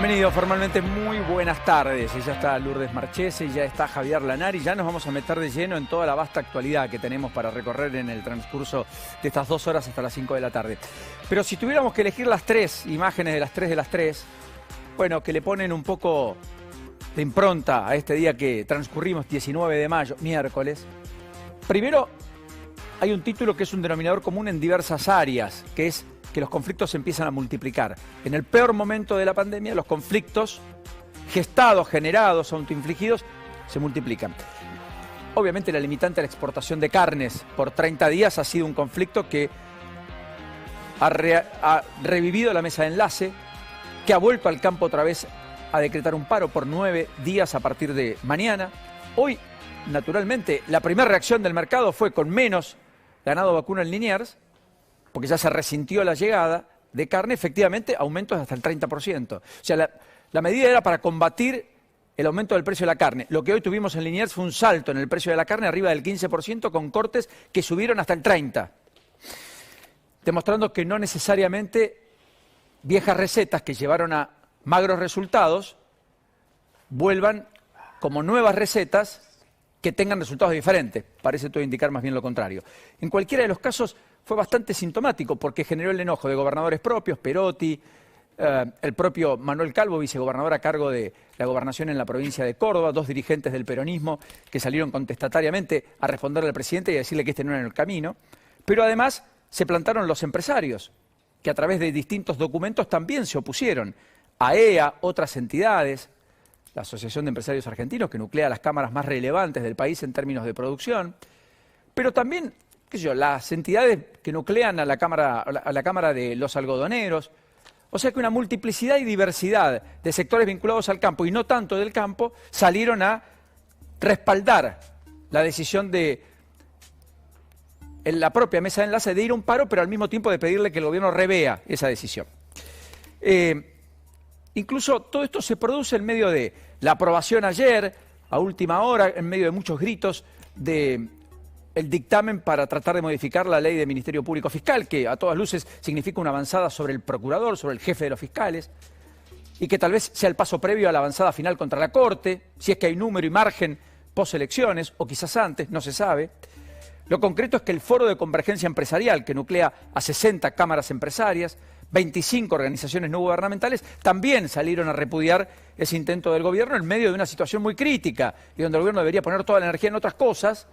Bienvenido formalmente, muy buenas tardes. Ya está Lourdes Marchese, ya está Javier Lanari. Ya nos vamos a meter de lleno en toda la vasta actualidad que tenemos para recorrer en el transcurso de estas 2 horas hasta las 5 de la tarde. Pero si tuviéramos que elegir las 3 imágenes de las 3, bueno, que le ponen un poco de impronta a este día que transcurrimos, 19 de mayo, miércoles. Primero, hay un título que es un denominador común en diversas áreas, que es que los conflictos se empiezan a multiplicar. En el peor momento de la pandemia, los conflictos gestados, generados, autoinfligidos, se multiplican. Obviamente la limitante a la exportación de carnes por 30 días ha sido un conflicto que ha revivido la mesa de enlace, que ha vuelto al campo otra vez a decretar un paro por 9 días a partir de mañana. Hoy, naturalmente, la primera reacción del mercado fue con menos ganado vacuno en Liniers, porque ya se resintió la llegada de carne, efectivamente, aumentos hasta el 30%. O sea, la medida era para combatir el aumento del precio de la carne. Lo que hoy tuvimos en Liniers fue un salto en el precio de la carne arriba del 15%, con cortes que subieron hasta el 30%. Demostrando que no necesariamente viejas recetas que llevaron a magros resultados vuelvan como nuevas recetas que tengan resultados diferentes. Parece todo indicar más bien lo contrario. En cualquiera de los casos fue bastante sintomático porque generó el enojo de gobernadores propios, Perotti, el propio Manuel Calvo, vicegobernador a cargo de la gobernación en la provincia de Córdoba, 2 dirigentes del peronismo que salieron contestatariamente a responderle al presidente y a decirle que este no era el camino. Pero además se plantaron los empresarios, que a través de distintos documentos también se opusieron. AEA, otras entidades, la Asociación de Empresarios Argentinos, que nuclea las cámaras más relevantes del país en términos de producción, pero también las entidades que nuclean a la Cámara de los Algodoneros. O sea que una multiplicidad y diversidad de sectores vinculados al campo y no tanto del campo salieron a respaldar la decisión de la propia mesa de enlace de ir a un paro, pero al mismo tiempo de pedirle que el gobierno revea esa decisión. Incluso todo esto se produce en medio de la aprobación ayer, a última hora, en medio de muchos gritos de el dictamen para tratar de modificar la ley de Ministerio Público Fiscal, que a todas luces significa una avanzada sobre el procurador, sobre el jefe de los fiscales, y que tal vez sea el paso previo a la avanzada final contra la Corte, si es que hay número y margen postelecciones, o quizás antes, no se sabe. Lo concreto es que el Foro de Convergencia Empresarial, que nuclea a 60 cámaras empresarias, 25 organizaciones no gubernamentales, también salieron a repudiar ese intento del gobierno en medio de una situación muy crítica y donde el gobierno debería poner toda la energía en otras cosas,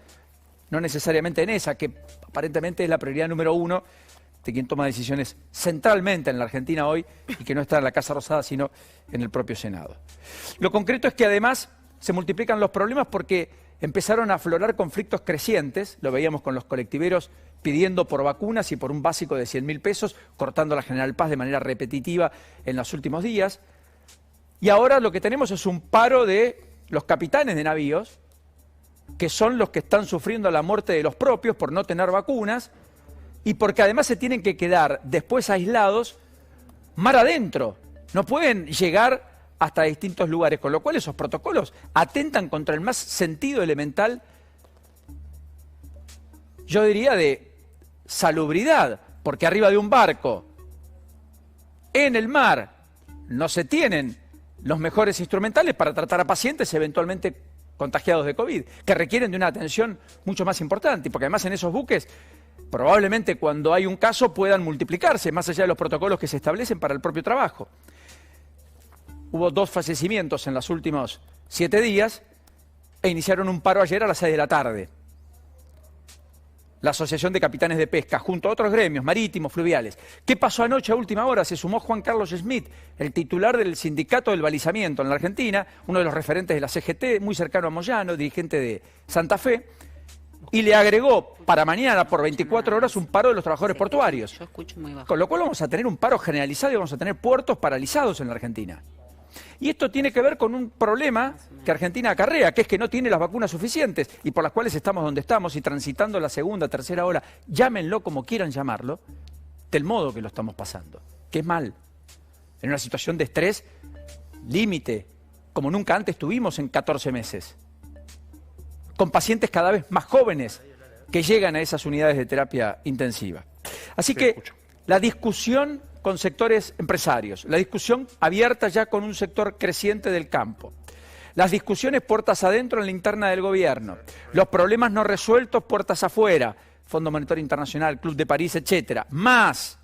no necesariamente en esa, que aparentemente es la prioridad número 1 de quien toma decisiones centralmente en la Argentina hoy y que no está en la Casa Rosada, sino en el propio Senado. Lo concreto es que además se multiplican los problemas porque empezaron a aflorar conflictos crecientes, lo veíamos con los colectiveros pidiendo por vacunas y por un básico de 100.000 pesos, cortando la General Paz de manera repetitiva en los últimos días. Y ahora lo que tenemos es un paro de los capitanes de navíos, que son los que están sufriendo la muerte de los propios por no tener vacunas y porque además se tienen que quedar después aislados mar adentro. No pueden llegar hasta distintos lugares, con lo cual esos protocolos atentan contra el más sentido elemental, yo diría, de salubridad, porque arriba de un barco, en el mar, no se tienen los mejores instrumentales para tratar a pacientes eventualmente contagiados de COVID, que requieren de una atención mucho más importante, porque además en esos buques probablemente cuando hay un caso puedan multiplicarse, más allá de los protocolos que se establecen para el propio trabajo. Hubo 2 fallecimientos en los últimos 7 días e iniciaron un paro ayer a las 6 de la tarde. La Asociación de Capitanes de Pesca, junto a otros gremios marítimos, fluviales. ¿Qué pasó anoche a última hora? Se sumó Juan Carlos Schmidt, el titular del Sindicato del Balizamiento en la Argentina, uno de los referentes de la CGT, muy cercano a Moyano, dirigente de Santa Fe, y le agregó para mañana por 24 horas un paro de los trabajadores portuarios. Yo escucho muy bajo. Con lo cual vamos a tener un paro generalizado y vamos a tener puertos paralizados en la Argentina. Y esto tiene que ver con un problema que Argentina acarrea, que es que no tiene las vacunas suficientes y por las cuales estamos donde estamos y transitando la segunda, tercera ola, llámenlo como quieran llamarlo, del modo que lo estamos pasando, que es mal, en una situación de estrés límite, como nunca antes tuvimos en 14 meses, con pacientes cada vez más jóvenes que llegan a esas unidades de terapia intensiva. Así que la discusión con sectores empresarios, la discusión abierta ya con un sector creciente del campo, las discusiones puertas adentro en la interna del gobierno, los problemas no resueltos puertas afuera, Fondo Monetario Internacional, Club de París, etcétera, más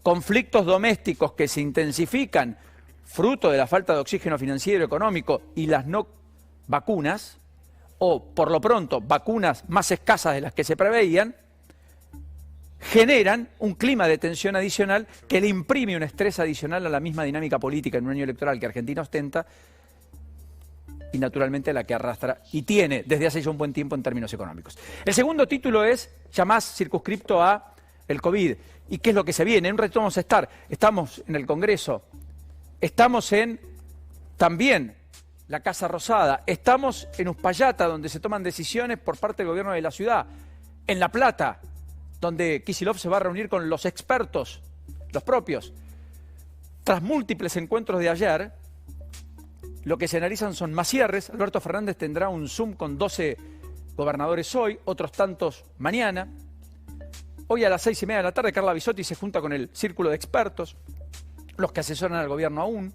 conflictos domésticos que se intensifican fruto de la falta de oxígeno financiero y económico y las no vacunas, o por lo pronto vacunas más escasas de las que se preveían, generan un clima de tensión adicional que le imprime un estrés adicional a la misma dinámica política en un año electoral que Argentina ostenta y naturalmente la que arrastra y tiene desde hace ya un buen tiempo en términos económicos. El segundo título es ya más circunscripto a el COVID. ¿Y qué es lo que se viene? En un ratito vamos a estar. Estamos en el Congreso, estamos en también la Casa Rosada, estamos en Uspallata, donde se toman decisiones por parte del gobierno de la ciudad, en La Plata, donde Kicillof se va a reunir con los expertos, los propios. Tras múltiples encuentros de ayer, lo que se analizan son más cierres. Alberto Fernández tendrá un Zoom con 12 gobernadores hoy, otros tantos mañana. Hoy a las 6:30 de la tarde Carla Bisotti se junta con el círculo de expertos, los que asesoran al gobierno aún.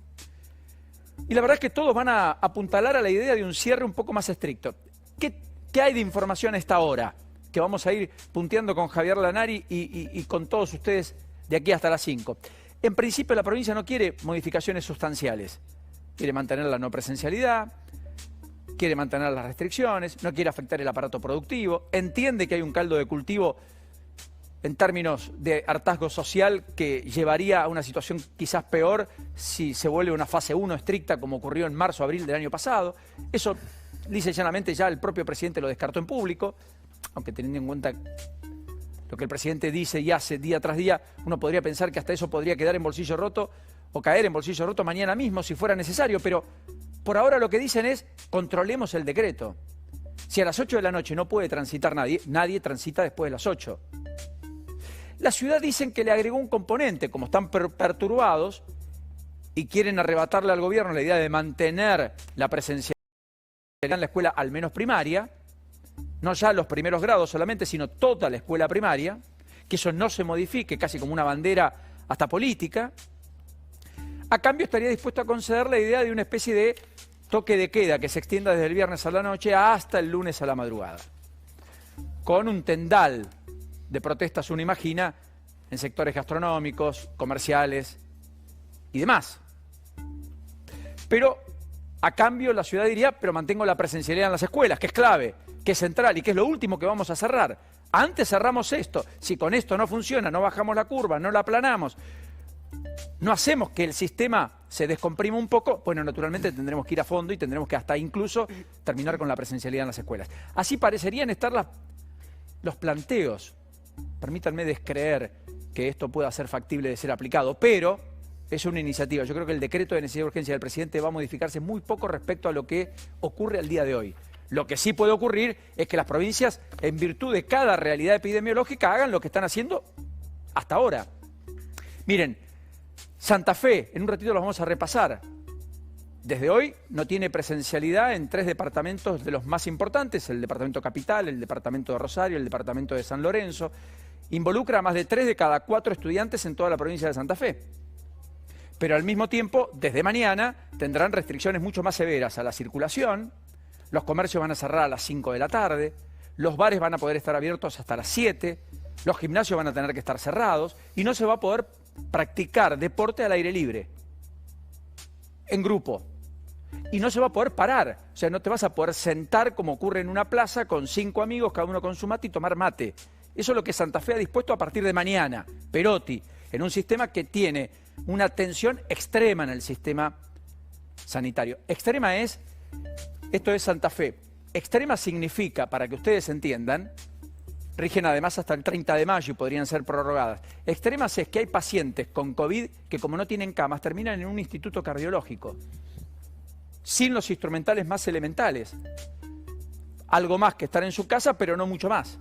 Y la verdad es que todos van a apuntalar a la idea de un cierre un poco más estricto. ¿Qué hay de información a esta hora? Que vamos a ir punteando con Javier Lanari y con todos ustedes de aquí hasta las 5. En principio la provincia no quiere modificaciones sustanciales. Quiere mantener la no presencialidad, quiere mantener las restricciones, no quiere afectar el aparato productivo, entiende que hay un caldo de cultivo en términos de hartazgo social que llevaría a una situación quizás peor si se vuelve una fase 1 estricta como ocurrió en marzo, abril del año pasado. Eso, lisa y llanamente, ya el propio presidente lo descartó en público, aunque teniendo en cuenta lo que el presidente dice y hace día tras día, uno podría pensar que hasta eso podría quedar en bolsillo roto o caer en bolsillo roto mañana mismo si fuera necesario, pero por ahora lo que dicen es controlemos el decreto. Si a las 8 de la noche no puede transitar nadie, nadie transita después de las 8. La ciudad dicen que le agregó un componente, como están perturbados y quieren arrebatarle al gobierno la idea de mantener la presencialidad en la escuela al menos primaria, no ya los primeros grados solamente, sino toda la escuela primaria, que eso no se modifique casi como una bandera hasta política. A cambio estaría dispuesto a conceder la idea de una especie de toque de queda que se extienda desde el viernes a la noche hasta el lunes a la madrugada, con un tendal de protestas, uno imagina, en sectores gastronómicos, comerciales y demás. Pero a cambio la ciudad diría, pero mantengo la presencialidad en las escuelas, que es clave, que es central y que es lo último que vamos a cerrar. Antes cerramos esto, si con esto no funciona, no bajamos la curva, no la aplanamos, no hacemos que el sistema se descomprima un poco, bueno, naturalmente tendremos que ir a fondo y tendremos que hasta incluso terminar con la presencialidad en las escuelas. Así parecerían estar los planteos. Permítanme descreer que esto pueda ser factible de ser aplicado, pero es una iniciativa. Yo creo que el decreto de necesidad de urgencia del presidente va a modificarse muy poco respecto a lo que ocurre al día de hoy. Lo que sí puede ocurrir es que las provincias, en virtud de cada realidad epidemiológica, hagan lo que están haciendo hasta ahora. Miren, Santa Fe, en un ratito los vamos a repasar. Desde hoy no tiene presencialidad en 3 departamentos de los más importantes, el departamento Capital, el departamento de Rosario, el departamento de San Lorenzo. Involucra a más de 3 de cada 4 estudiantes en toda la provincia de Santa Fe. Pero al mismo tiempo, desde mañana, tendrán restricciones mucho más severas a la circulación, los comercios van a cerrar a las 5 de la tarde, los bares van a poder estar abiertos hasta las 7, los gimnasios van a tener que estar cerrados y no se va a poder practicar deporte al aire libre, en grupo. Y no se va a poder parar, o sea, no te vas a poder sentar como ocurre en una plaza con 5 amigos, cada uno con su mate y tomar mate. Eso es lo que Santa Fe ha dispuesto a partir de mañana, Perotti, en un sistema que tiene una tensión extrema en el sistema sanitario. Extrema es, esto es Santa Fe, extrema significa, para que ustedes entiendan, rigen además hasta el 30 de mayo y podrían ser prorrogadas. Extremas es que hay pacientes con COVID que como no tienen camas terminan en un instituto cardiológico, sin los instrumentales más elementales. Algo más que estar en su casa, pero no mucho más.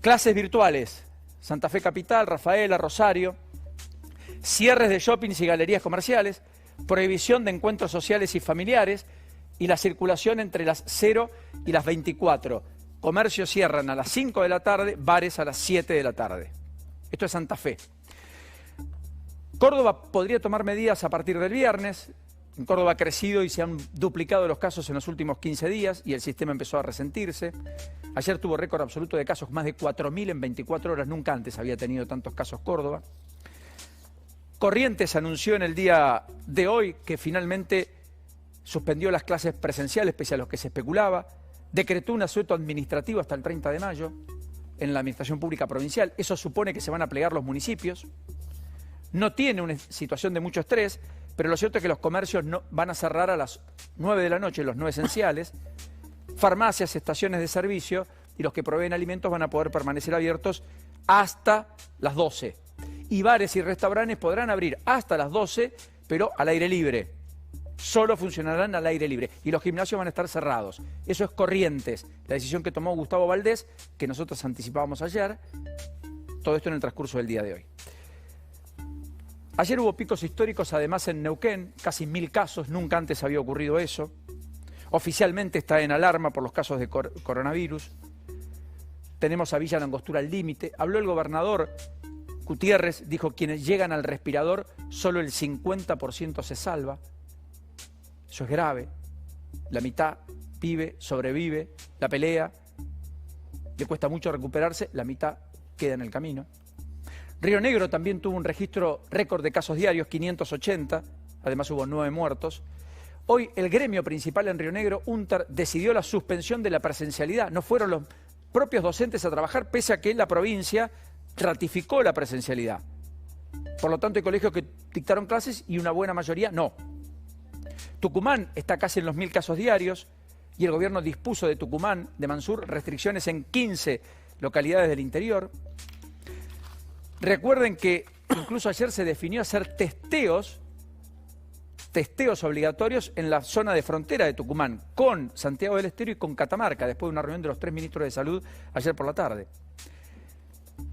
Clases virtuales, Santa Fe Capital, Rafaela, Rosario, cierres de shoppings y galerías comerciales, prohibición de encuentros sociales y familiares y la circulación entre las 0 y las 24. Comercios cierran a las 5 de la tarde, bares a las 7 de la tarde. Esto es Santa Fe. Córdoba podría tomar medidas a partir del viernes. En Córdoba ha crecido y se han duplicado los casos en los últimos 15 días y el sistema empezó a resentirse. Ayer tuvo récord absoluto de casos, más de 4.000 en 24 horas. Nunca antes había tenido tantos casos Córdoba. Corrientes anunció en el día de hoy que finalmente suspendió las clases presenciales, pese a lo que se especulaba. Decretó un asueto administrativo hasta el 30 de mayo en la Administración Pública Provincial. Eso supone que se van a plegar los municipios. No tiene una situación de mucho estrés, pero lo cierto es que los comercios no, van a cerrar a las 9 de la noche, los no esenciales. Farmacias, estaciones de servicio y los que proveen alimentos van a poder permanecer abiertos hasta las 12. Y bares y restaurantes podrán abrir hasta las 12, pero al aire libre. Solo funcionarán al aire libre. Y los gimnasios van a estar cerrados. Eso es Corrientes, la decisión que tomó Gustavo Valdés, que nosotros anticipábamos ayer. Todo esto en el transcurso del día de hoy. Ayer hubo picos históricos, además en Neuquén, casi 1000 casos, nunca antes había ocurrido eso. Oficialmente está en alarma por los casos de coronavirus. Tenemos a Villa Langostura al límite. Habló el gobernador Gutiérrez, dijo quienes llegan al respirador, solo el 50% se salva. Eso es grave. La mitad vive, sobrevive, la pelea, le cuesta mucho recuperarse, la mitad queda en el camino. Río Negro también tuvo un registro récord de casos diarios, 580, además hubo 9 muertos. Hoy el gremio principal en Río Negro, UNTER, decidió la suspensión de la presencialidad. No fueron los propios docentes a trabajar, pese a que la provincia ratificó la presencialidad. Por lo tanto, hay colegios que dictaron clases y una buena mayoría no. Tucumán está casi en los 1000 casos diarios y el gobierno dispuso de Tucumán, de Mansur, restricciones en 15 localidades del interior. Recuerden que incluso ayer se definió hacer testeos obligatorios en la zona de frontera de Tucumán, con Santiago del Estero y con Catamarca, después de una reunión de los 3 ministros de Salud ayer por la tarde.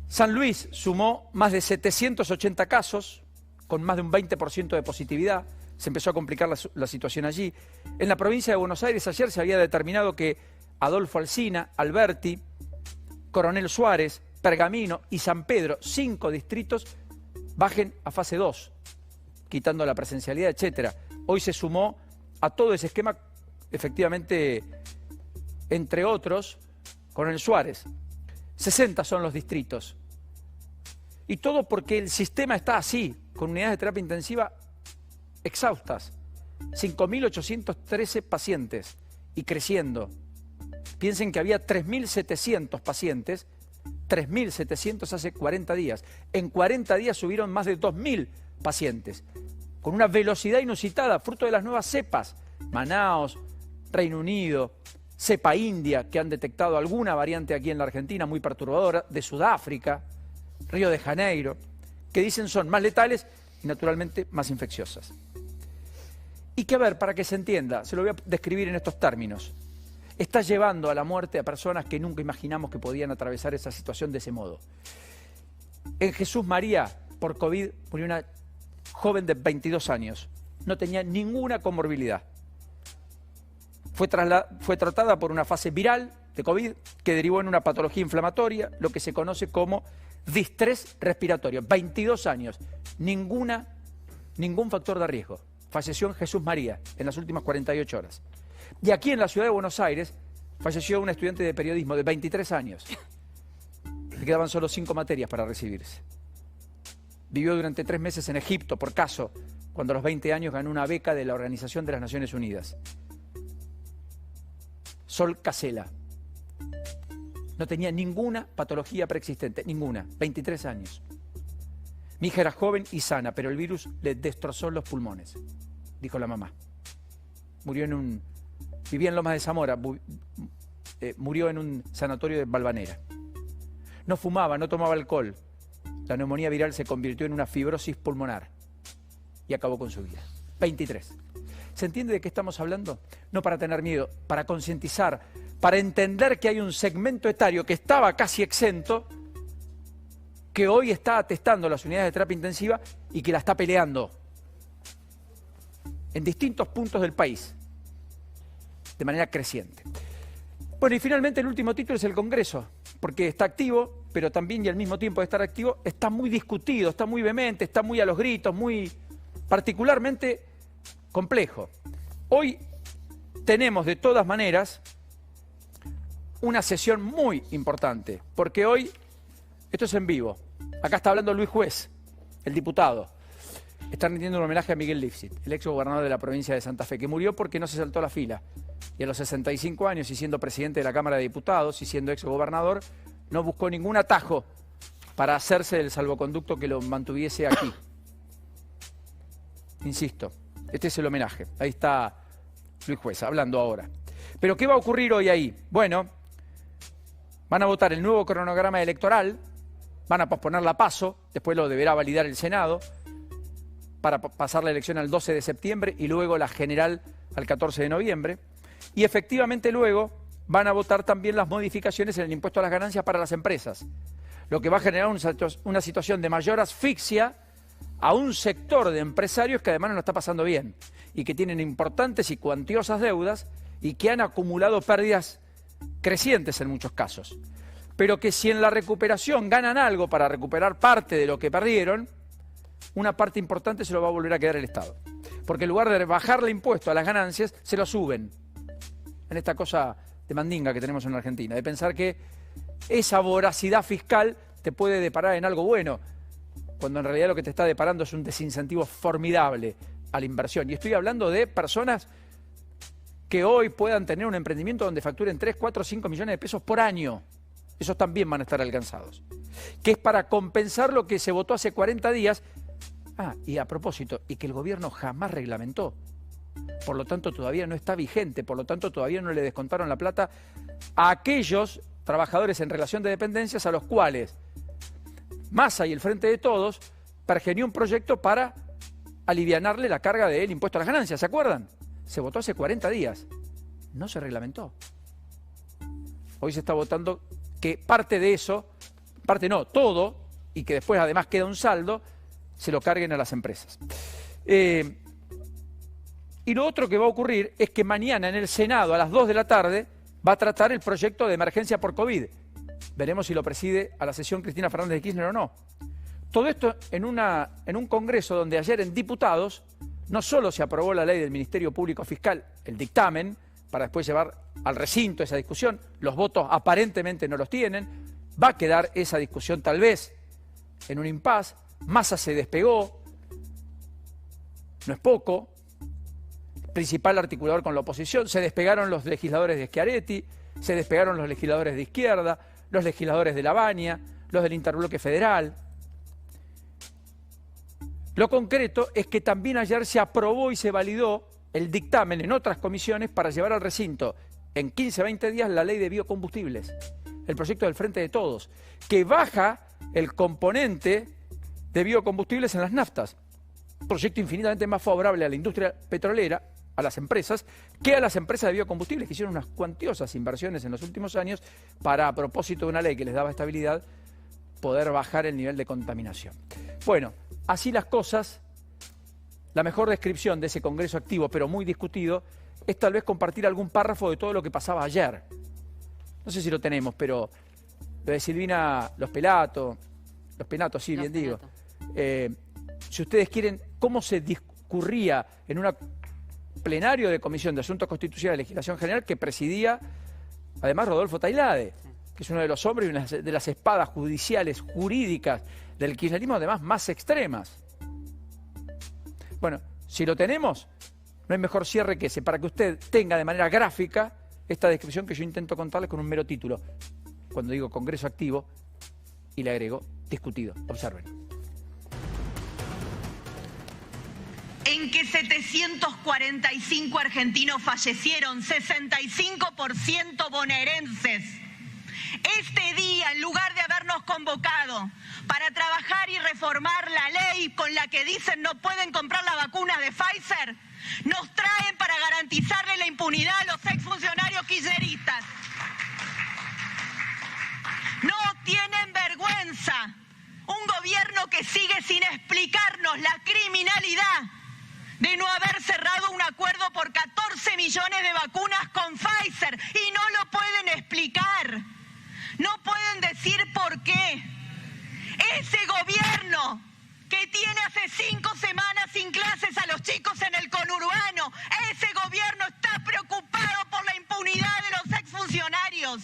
San Luis sumó más de 780 casos, con más de un 20% de positividad. Se empezó a complicar la situación allí. En la provincia de Buenos Aires ayer se había determinado que Adolfo Alsina, Alberti, Coronel Suárez, Pergamino y San Pedro, 5 distritos, bajen a fase 2, quitando la presencialidad, etcétera. Hoy se sumó a todo ese esquema, efectivamente, entre otros, Coronel Suárez. 60 son los distritos. Y todo porque el sistema está así, con unidades de terapia intensiva exhaustas. 5.813 pacientes y creciendo. Piensen que había 3.700 pacientes, 3.700 hace 40 días. En 40 días subieron más de 2.000 pacientes, con una velocidad inusitada, fruto de las nuevas cepas. Manaos, Reino Unido, cepa india, que han detectado alguna variante aquí en la Argentina muy perturbadora, de Sudáfrica, Río de Janeiro, que dicen son más letales y naturalmente más infecciosas. Y que, a ver, para que se entienda, se lo voy a describir en estos términos. Está llevando a la muerte a personas que nunca imaginamos que podían atravesar esa situación de ese modo. En Jesús María, por COVID, murió una joven de 22 años. No tenía ninguna comorbilidad. Fue tratada por una fase viral de COVID que derivó en una patología inflamatoria, lo que se conoce como distrés respiratorio. 22 años, ningún factor de riesgo. Falleció en Jesús María en las últimas 48 horas. Y aquí en la ciudad de Buenos Aires falleció un estudiante de periodismo de 23 años. Le quedaban solo 5 materias para recibirse. Vivió durante 3 meses en Egipto, por caso, cuando a los 20 años ganó una beca de la Organización de las Naciones Unidas. Sol Casella. No tenía ninguna patología preexistente, ninguna. 23 años. Mi hija era joven y sana, pero el virus le destrozó los pulmones, dijo la mamá. Vivía en Lomas de Zamora, murió en un sanatorio de Valvanera. No fumaba, no tomaba alcohol. La neumonía viral se convirtió en una fibrosis pulmonar y acabó con su vida. 23. ¿Se entiende de qué estamos hablando? No para tener miedo, para concientizar, para entender que hay un segmento etario que estaba casi exento, que hoy está atestando las unidades de terapia intensiva y que la está peleando en distintos puntos del país, de manera creciente. Bueno, y finalmente el último título es el Congreso, porque está activo. pero también y al mismo tiempo de estar activo, está muy discutido, está muy vehemente, está muy a los gritos, muy particularmente complejo. Hoy tenemos de todas maneras una sesión muy importante, porque hoy, esto es en vivo, acá está hablando Luis Juez, el diputado. Está rindiendo un homenaje a Miguel Lifshitz, el ex gobernador de la provincia de Santa Fe, que murió porque no se saltó la fila. Y a los 65 años, y siendo presidente de la Cámara de Diputados, y siendo ex gobernador, no buscó ningún atajo para hacerse del salvoconducto que lo mantuviese aquí. Insisto, este es el homenaje. Ahí está Luis Juez, hablando ahora. Pero ¿qué va a ocurrir hoy ahí? Bueno, van a votar el nuevo cronograma electoral, van a posponer la PASO, después lo deberá validar el Senado, para pasar la elección al 12 de septiembre y luego la general al 14 de noviembre. Y efectivamente luego van a votar también las modificaciones en el impuesto a las ganancias para las empresas, lo que va a generar una situación de mayor asfixia a un sector de empresarios que además no lo está pasando bien y que tienen importantes y cuantiosas deudas y que han acumulado pérdidas crecientes en muchos casos. Pero que si en la recuperación ganan algo para recuperar parte de lo que perdieron, una parte importante se lo va a volver a quedar el Estado. Porque en lugar de bajarle impuesto a las ganancias, se lo suben. En esta cosa de mandinga que tenemos en Argentina, de pensar que esa voracidad fiscal te puede deparar en algo bueno, cuando en realidad lo que te está deparando es un desincentivo formidable a la inversión. Y estoy hablando de personas que hoy puedan tener un emprendimiento donde facturen 3, 4, 5 millones de pesos por año. Esos también van a estar alcanzados. Que es para compensar lo que se votó hace 40 días. Ah, y a propósito, y que el gobierno jamás reglamentó. Por lo tanto, todavía no está vigente. Por lo tanto, todavía no le descontaron la plata a aquellos trabajadores en relación de dependencias a los cuales Massa y el Frente de Todos pergenió un proyecto para alivianarle la carga del impuesto a las ganancias. ¿Se acuerdan? Se votó hace 40 días. No se reglamentó. Hoy se está votando que parte de eso, parte no, todo, y que después además queda un saldo, se lo carguen a las empresas. Y lo otro que va a ocurrir es que mañana en el Senado a las 2 de la tarde va a tratar el proyecto de emergencia por COVID. Veremos si lo preside a la sesión Cristina Fernández de Kirchner o no. Todo esto en un congreso donde ayer en diputados no solo se aprobó la ley del Ministerio Público Fiscal, el dictamen, para después llevar al recinto esa discusión, los votos aparentemente no los tienen, va a quedar esa discusión tal vez en un impasse. Massa se despegó, no es poco, principal articulador con la oposición, se despegaron los legisladores de Schiaretti, se despegaron los legisladores de izquierda, los legisladores de La Baña, los del Interbloque Federal. Lo concreto es que también ayer se aprobó y se validó el dictamen en otras comisiones para llevar al recinto en 15 a 20 días la ley de biocombustibles, el proyecto del Frente de Todos, que baja el componente de biocombustibles en las naftas. Un proyecto infinitamente más favorable a la industria petrolera, a las empresas, que a las empresas de biocombustibles, que hicieron unas cuantiosas inversiones en los últimos años para, a propósito de una ley que les daba estabilidad, poder bajar el nivel de contaminación. Bueno, así las cosas, la mejor descripción de ese Congreso activo, pero muy discutido, es tal vez compartir algún párrafo de todo lo que pasaba ayer. No sé si lo tenemos, pero lo de Silvina Los Penatos, sí, bien digo. Si ustedes quieren, cómo se discurría en un plenario de Comisión de Asuntos Constitucionales y Legislación General que presidía, además, Rodolfo Tailade, que es uno de los hombres y una de las espadas judiciales, jurídicas del kirchnerismo, además, más extremas. Bueno, si lo tenemos, no hay mejor cierre que ese, para que usted tenga de manera gráfica esta descripción que yo intento contarles con un mero título. Cuando digo Congreso activo, y le agrego discutido. Observen. En que 745 argentinos fallecieron, 65% bonaerenses. Este día, en lugar de habernos convocado para trabajar y reformar la ley con la que dicen no pueden comprar la vacuna de Pfizer, nos traen para garantizarle la impunidad a los exfuncionarios kirchneristas. No tienen vergüenza. Un gobierno que sigue sin explicarnos la criminalidad de no haber cerrado un acuerdo por 14 millones de vacunas con Pfizer y no lo pueden explicar. No pueden decir por qué. Ese gobierno que tiene hace 5 semanas sin clases a los chicos en el conurbano, ese gobierno está preocupado por la impunidad de los exfuncionarios.